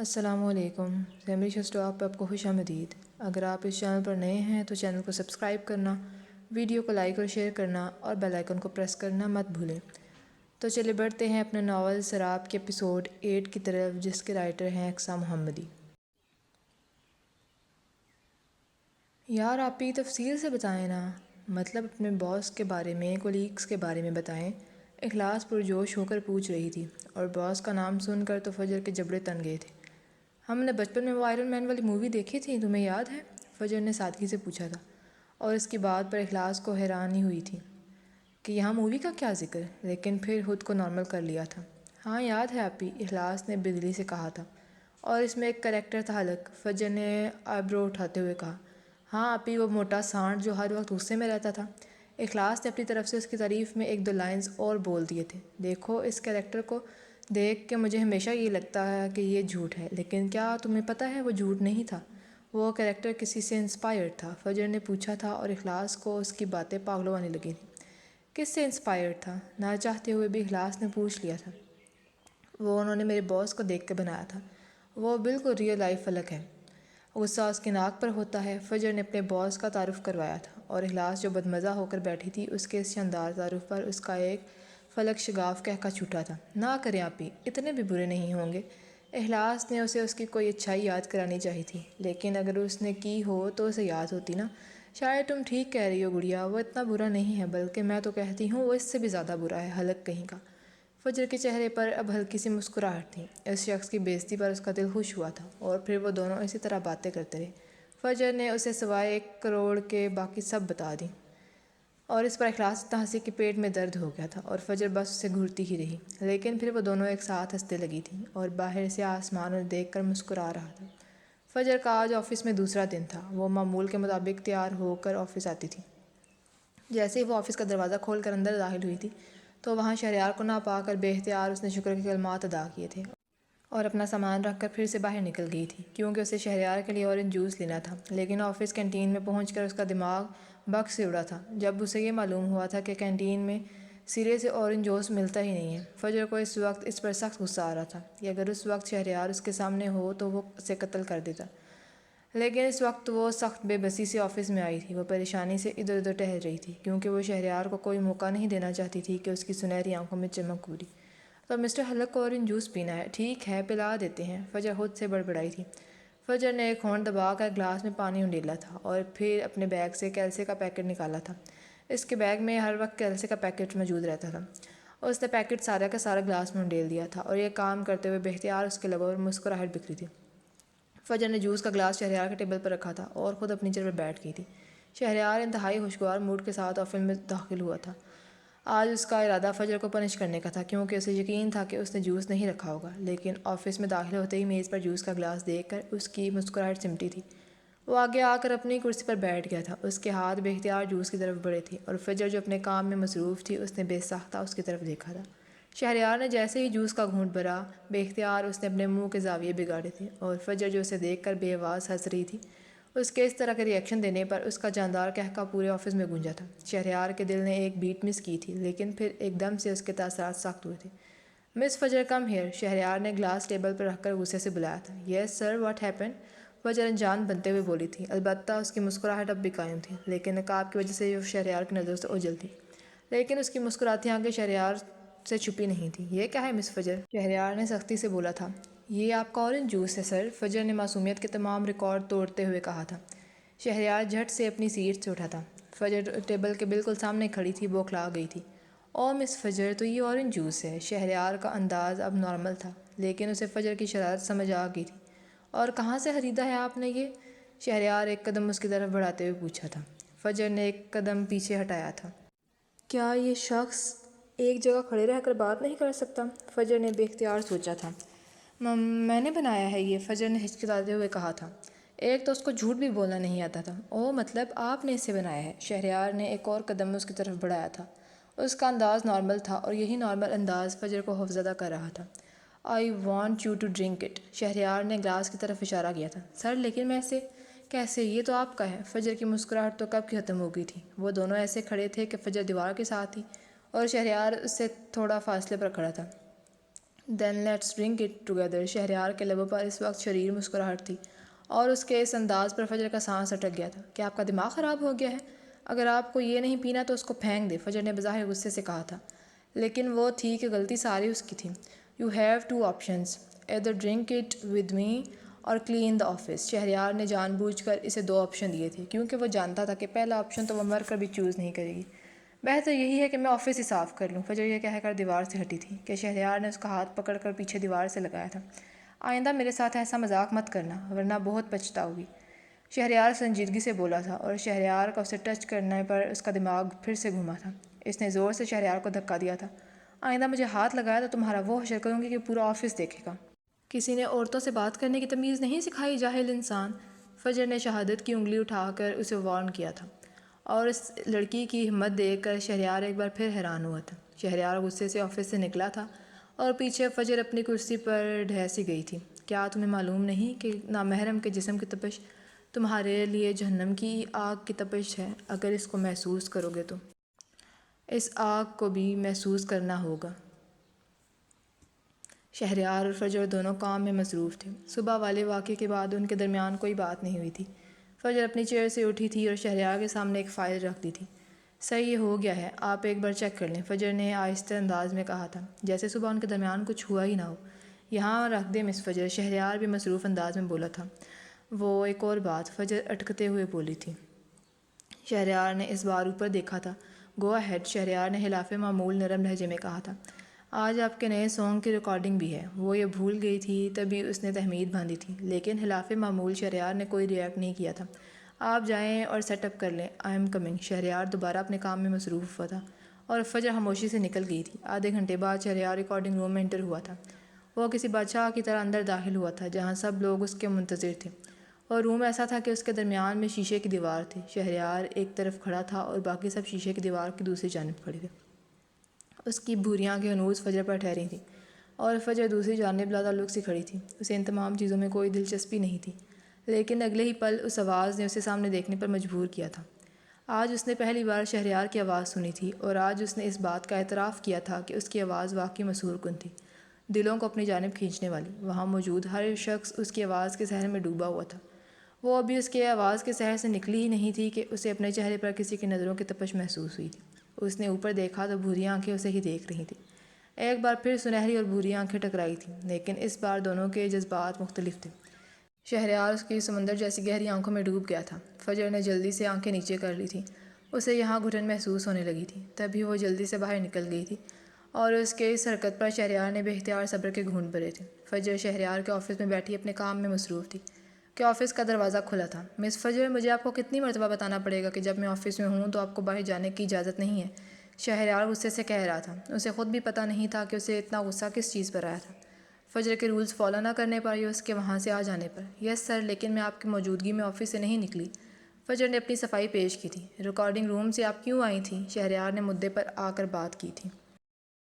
السلام علیکم فیملی شسٹاپ پہ آپ کو خوش آمدید۔ اگر آپ اس چینل پر نئے ہیں تو چینل کو سبسکرائب کرنا، ویڈیو کو لائک اور شیئر کرنا اور بیل آئیکن کو پریس کرنا مت بھولیں۔ تو چلے بڑھتے ہیں اپنے ناول سراب کے ایپیسوڈ 8 کی طرف، جس کے رائٹر ہیں اقصیٰ محمدی۔ یار آپ ہی تفصیل سے بتائیں نا، مطلب اپنے باس کے بارے میں، کولیگز کے بارے میں بتائیں۔ اخلاص پرجوش ہو کر پوچھ رہی تھی، اور باس کا نام سن کر تو فجر کے جبڑے تن گئے تھے۔ ہم نے بچپن میں وہ آئرن مین والی مووی دیکھی تھی، تمہیں یاد ہے؟ فجر نے سادگی سے پوچھا تھا، اور اس کی بات پر اخلاص کو حیرانی ہوئی تھی کہ یہاں مووی کا کیا ذکر، لیکن پھر خود کو نارمل کر لیا تھا۔ ہاں یاد ہے آپی، اخلاص نے بجلی سے کہا تھا، اور اس میں ایک کریکٹر تھا الگ۔ فجر نے آئیبرو اٹھاتے ہوئے کہا، ہاں آپی، وہ موٹا سانٹ جو ہر وقت غصے میں رہتا تھا۔ اخلاص نے اپنی طرف سے اس کی تعریف میں ایک دو لائنز اور بول دیے تھے۔ دیکھو، اس کریکٹر کو دیکھ کے مجھے ہمیشہ یہ لگتا ہے کہ یہ جھوٹ ہے، لیکن کیا تمہیں پتہ ہے وہ جھوٹ نہیں تھا، وہ کریکٹر کسی سے انسپائرڈ تھا؟ فجر نے پوچھا تھا، اور اخلاص کو اس کی باتیں پاگلوں آنے لگی تھیں۔ کس سے انسپائرڈ تھا؟ نہ چاہتے ہوئے بھی اخلاص نے پوچھ لیا تھا۔ وہ انہوں نے میرے باس کو دیکھ کے بنایا تھا، وہ بالکل ریئل لائف فلک ہے۔ غصہ اس کی ناک پر ہوتا ہے۔ فجر نے اپنے باس کا تعارف کروایا تھا، اور اخلاص جو بدمزہ ہو کر بیٹھی تھی، اس کے اس شاندار تعارف پر اس کا ایک فلک شگاف کہہ کا چھوٹا تھا۔ نہ کریں آپی، اتنے بھی برے نہیں ہوں گے۔ اخلاص نے اسے اس کی کوئی اچھائی یاد کرانی چاہی تھی، لیکن اگر اس نے کی ہو تو اسے یاد ہوتی نا۔ شاید تم ٹھیک کہہ رہی ہو گڑیا، وہ اتنا برا نہیں ہے، بلکہ میں تو کہتی ہوں وہ اس سے بھی زیادہ برا ہے، حلق کہیں کا۔ فجر کے چہرے پر اب ہلکی سی مسکراہٹ تھی۔ اس شخص کی بے عزتی پر اس کا دل خوش ہوا تھا، اور پھر وہ دونوں اسی طرح باتیں کرتے رہے۔ فجر نے اسے سوائے 1 کروڑ کے باقی سب بتا دی، اور اس پر اخلاص اتنا ہنسی کہ پیٹ میں درد ہو گیا تھا، اور فجر بس اسے گھورتی ہی رہی۔ لیکن پھر وہ دونوں ایک ساتھ ہنسنے لگی تھیں، اور باہر سے آسمان انہیں دیکھ کر مسکرا رہا تھا۔ فجر کا آج آفس میں دوسرا دن تھا۔ وہ معمول کے مطابق تیار ہو کر آفس آتی تھی۔ جیسے ہی وہ آفس کا دروازہ کھول کر اندر داخل ہوئی تھی، تو وہاں شہریار کو نہ پا کر بے اختیار اس نے شکر کے کلمات ادا کیے تھے، اور اپنا سامان رکھ کر پھر سے باہر نکل گئی تھی، کیونکہ اسے شہریار کے لیے اورنج جوس لینا تھا۔ لیکن آفس کینٹین میں پہنچ کر اس کا دماغ بگ سے اڑا تھا، جب اسے یہ معلوم ہوا تھا کہ کینٹین میں سرے سے اورنج جوس ملتا ہی نہیں ہے۔ فجر کو اس وقت اس پر سخت غصہ آ رہا تھا کہ اگر اس وقت شہریار اس کے سامنے ہو تو وہ اسے قتل کر دیتا، لیکن اس وقت وہ سخت بے بسی سے آفس میں آئی تھی۔ وہ پریشانی سے ادھر ادھر ٹہل رہی تھی، کیونکہ وہ شہریار کو کوئی موقع نہیں دینا چاہتی تھی کہ اس کی سنہری آنکھوں میں چمک پوری۔ تو مسٹر حلق کو اورنج جوس پینا ہے، ٹھیک ہے پلا دیتے ہیں، فجر خود سے بڑبڑائی تھی۔ فجر نے ایک ہونٹ دبا کر گلاس میں پانی انڈیلا تھا، اور پھر اپنے بیگ سے کیلسے کا پیکٹ نکالا تھا۔ اس کے بیگ میں ہر وقت کیلسے کا پیکٹ موجود رہتا تھا۔ اس نے پیکٹ سارا کا سارا گلاس میں انڈیل دیا تھا، اور یہ کام کرتے ہوئے بے اختیار اس کے لبوں پر مسکراہٹ بکھری تھی۔ فجر نے جوس کا گلاس شہریار کے ٹیبل پر رکھا تھا، اور خود اپنی چیئر پر بیٹھ گئی تھی۔ شہریار انتہائی خوشگوار موڈ کے ساتھ آفس میں داخل ہوا تھا۔ آج اس کا ارادہ فجر کو پنش کرنے کا تھا، کیونکہ اسے یقین تھا کہ اس نے جوس نہیں رکھا ہوگا، لیکن آفس میں داخل ہوتے ہی میز پر جوس کا گلاس دیکھ کر اس کی مسکراہٹ سمٹی تھی۔ وہ آگے آ کر اپنی کرسی پر بیٹھ گیا تھا۔ اس کے ہاتھ بے اختیار جوس کی طرف بڑھے تھے، اور فجر جو اپنے کام میں مصروف تھی، اس نے بے ساختہ اس کی طرف دیکھا تھا۔ شہریار نے جیسے ہی جوس کا گھونٹ بھرا، بے اختیار اس نے اپنے منہ کے زاویے بگاڑے تھے، اور فجر جو اسے دیکھ کر بے آواز ہنس رہی تھی، اس کے اس طرح کے ری ایکشن دینے پر اس کا جاندار قہقہ پورے آفس میں گونجا تھا۔ شہریار کے دل نے ایک بیٹ مس کی تھی، لیکن پھر ایک دم سے اس کے تاثرات سخت ہوئے تھے۔ مس فجر کم ہیئر، شہریار نے گلاس ٹیبل پر رکھ کر غصے سے بلایا تھا۔ یس سر، واٹ ہیپن؟ فجر انجان بنتے ہوئے بولی تھی۔ البتہ اس کی مسکراہٹ اب بھی قائم تھی، لیکن نقاب کی وجہ سے وہ شہریار کی نظروں سے اوجھل تھی، لیکن اس کی مسکراتی آنکھیں شہریار سے چھپی نہیں تھیں۔ یہ کیا ہے مس فجر؟ شہریار نے سختی سے بولا تھا۔ یہ آپ کا اورنج جوس ہے سر، فجر نے معصومیت کے تمام ریکارڈ توڑتے ہوئے کہا تھا۔ شہریار جھٹ سے اپنی سیٹ سے اٹھا تھا۔ فجر ٹیبل کے بالکل سامنے کھڑی تھی، بوکھلا گئی تھی۔ او مس فجر، تو یہ اورنج جوس ہے۔ شہریار کا انداز اب نارمل تھا، لیکن اسے فجر کی شرارت سمجھ آ گئی تھی۔ اور کہاں سے خریدا ہے آپ نے یہ؟ شہریار ایک قدم اس کی طرف بڑھاتے ہوئے پوچھا تھا۔ فجر نے ایک قدم پیچھے ہٹایا تھا۔ کیا یہ شخص ایک جگہ کھڑے رہ کر بات نہیں کر سکتا؟ فجر نے بے اختیار سوچا تھا۔ میں نے بنایا ہے یہ، فجر نے ہچکچاتے ہوئے کہا تھا۔ ایک تو اس کو جھوٹ بھی بولنا نہیں آتا تھا۔ او مطلب آپ نے اسے بنایا ہے؟ شہریار نے ایک اور قدم اس کی طرف بڑھایا تھا۔ اس کا انداز نارمل تھا، اور یہی نارمل انداز فجر کو خوفزدہ کر رہا تھا۔ I want you to drink it, Shahryar نے گلاس کی طرف اشارہ کیا تھا۔ سر لیکن میں سے کیسے، یہ تو آپ کا ہے۔ فجر کی مسکراہٹ تو کب کی ختم ہو گئی تھی۔ وہ دونوں ایسے کھڑے تھے کہ فجر دیوار کے ساتھ تھی، اور شہریار اس سے تھوڑا فاصلے پر کھڑا تھا۔ Then let's drink it together. Shahryar کے لبوں پر اس وقت شریر مسکراہٹ تھی اور اس کے اس انداز پر فجر کا سانس اٹک گیا تھا۔ کیا آپ کا دماغ خراب ہو گیا ہے؟ اگر آپ کو یہ نہیں پینا تو اس کو پھینک دے، فجر نے بظاہر غصے سے کہا تھا، لیکن وہ تھی کہ غلطی ساری اس کی تھی۔ You have two options, either drink it with me اور کلین دا آفس۔ شہریار نے جان بوجھ کر اسے دو آپشن دیے تھے کیونکہ وہ جانتا تھا کہ پہلا آپشن تو وہ مر کر بھی چوز نہیں کرے گی۔ بہتر یہی ہے کہ میں آفس ہی صاف کر لوں، فجر یہ کہہ کر دیوار سے ہٹی تھی کہ شہریار نے اس کا ہاتھ پکڑ کر پیچھے دیوار سے لگایا تھا۔ آئندہ میرے ساتھ ایسا مذاق مت کرنا ورنہ بہت پچھتاؤ گی، شہریار سنجیدگی سے بولا تھا، اور شہریار کا اسے ٹچ کرنے پر اس کا دماغ پھر سے گھوما تھا۔ اس نے زور سے شہریار کو دھکا دیا تھا۔ آئندہ مجھے ہاتھ لگایا تو تمہارا وہ حشر کروں گی کہ پورا آفس دیکھے گا۔ کسی نے عورتوں سے بات کرنے کی تمیز نہیں سکھائی، جاہل انسان، فجر نے شہادت کی انگلی اٹھا کر اسے وارن کیا تھا، اور اس لڑکی کی ہمت دیکھ کر شہریار ایک بار پھر حیران ہوا تھا۔ شہریار غصے سے آفس سے نکلا تھا اور پیچھے فجر اپنی کرسی پر ڈھیسی گئی تھی۔ کیا تمہیں معلوم نہیں کہ نامحرم کے جسم کی تپش تمہارے لیے جہنم کی آگ کی تپش ہے؟ اگر اس کو محسوس کرو گے تو اس آگ کو بھی محسوس کرنا ہوگا۔ شہریار اور فجر دونوں کام میں مصروف تھے۔ صبح والے واقعے کے بعد ان کے درمیان کوئی بات نہیں ہوئی تھی۔ فجر اپنی چیئر سے اٹھی تھی اور شہریار کے سامنے ایک فائل رکھ دی تھی۔ صحیح، یہ ہو گیا ہے، آپ ایک بار چیک کر لیں، فجر نے آہستہ انداز میں کہا تھا، جیسے صبح ان کے درمیان کچھ ہوا ہی نہ ہو۔ یہاں رکھ دیں مس فجر، شہریار بھی مصروف انداز میں بولا تھا۔ وہ ایک اور بات، فجر اٹکتے ہوئے بولی تھی۔ شہریار نے اس بار اوپر دیکھا تھا۔ گو اہیڈ، شہریار نے خلاف معمول نرم لہجے میں کہا تھا۔ آج آپ کے نئے سانگ کی ریکارڈنگ بھی ہے۔ وہ یہ بھول گئی تھی، تبھی اس نے تہمید باندھی تھی، لیکن خلاف معمول شہریار نے کوئی ریئیکٹ نہیں کیا تھا۔ آپ جائیں اور سیٹ اپ کر لیں، آئی ایم کمنگ۔ شہریار دوبارہ اپنے کام میں مصروف ہوا تھا اور فجر خاموشی سے نکل گئی تھی۔ آدھے گھنٹے بعد شہریار ریکارڈنگ روم میں انٹر ہوا تھا۔ وہ کسی بادشاہ کی طرح اندر داخل ہوا تھا جہاں سب لوگ اس کے منتظر تھے، اور روم ایسا تھا کہ اس کے درمیان میں شیشے کی دیوار تھی۔ شہریار ایک طرف کھڑا تھا اور باقی سب شیشے کی دیوار کی دوسری جانب کھڑے تھے۔ اس کی بھوری آنکھیں ہنوز فجر پر ٹھہری تھیں اور فجر دوسری جانب لاتعلق سی کھڑی تھی۔ اسے ان تمام چیزوں میں کوئی دلچسپی نہیں تھی، لیکن اگلے ہی پل اس آواز نے اسے سامنے دیکھنے پر مجبور کیا تھا۔ آج اس نے پہلی بار شہریار کی آواز سنی تھی، اور آج اس نے اس بات کا اعتراف کیا تھا کہ اس کی آواز واقعی مسحور کن تھی، دلوں کو اپنی جانب کھینچنے والی۔ وہاں موجود ہر شخص اس کی آواز کے سحر میں ڈوبا ہوا تھا۔ وہ ابھی اس کے آواز کے سحر سے نکلی ہی نہیں تھی کہ اسے اپنے چہرے پر کسی کی نظروں کی تپش محسوس ہوئی تھی۔ اس نے اوپر دیکھا تو بھوری آنکھیں اسے ہی دیکھ رہی تھیں۔ ایک بار پھر سنہری اور بھوری آنکھیں ٹکرائی تھیں، لیکن اس بار دونوں کے جذبات مختلف تھے۔ شہریار اس کی سمندر جیسی گہری آنکھوں میں ڈوب گیا تھا۔ فجر نے جلدی سے آنکھیں نیچے کر لی تھیں، اسے یہاں گھٹن محسوس ہونے لگی تھی۔ تبھی وہ جلدی سے باہر نکل گئی تھی، اور اس کے اس حرکت پر شہریار نے بے اختیار صبر کے گھونٹ بھرے تھے۔ فجر شہریار کے آفس میں بیٹھی اپنے کام میں مصروف تھی کہ آفس کا دروازہ کھلا تھا۔ مس فجر، مجھے آپ کو کتنی مرتبہ بتانا پڑے گا کہ جب میں آفس میں ہوں تو آپ کو باہر جانے کی اجازت نہیں ہے؟ شہریار غصے سے کہہ رہا تھا۔ اسے خود بھی پتہ نہیں تھا کہ اسے اتنا غصہ کس چیز پر آیا تھا، فجر کے رولز فالو نہ کرنے پر یا اس کے وہاں سے آ جانے پر۔ یس سر، لیکن میں آپ کی موجودگی میں آفس سے نہیں نکلی۔ فجر نے اپنی صفائی پیش کی تھی۔ ریکارڈنگ روم سے آپ کیوں آئی تھیں؟ شہریار نے مدعے پر آ کر بات کی تھی۔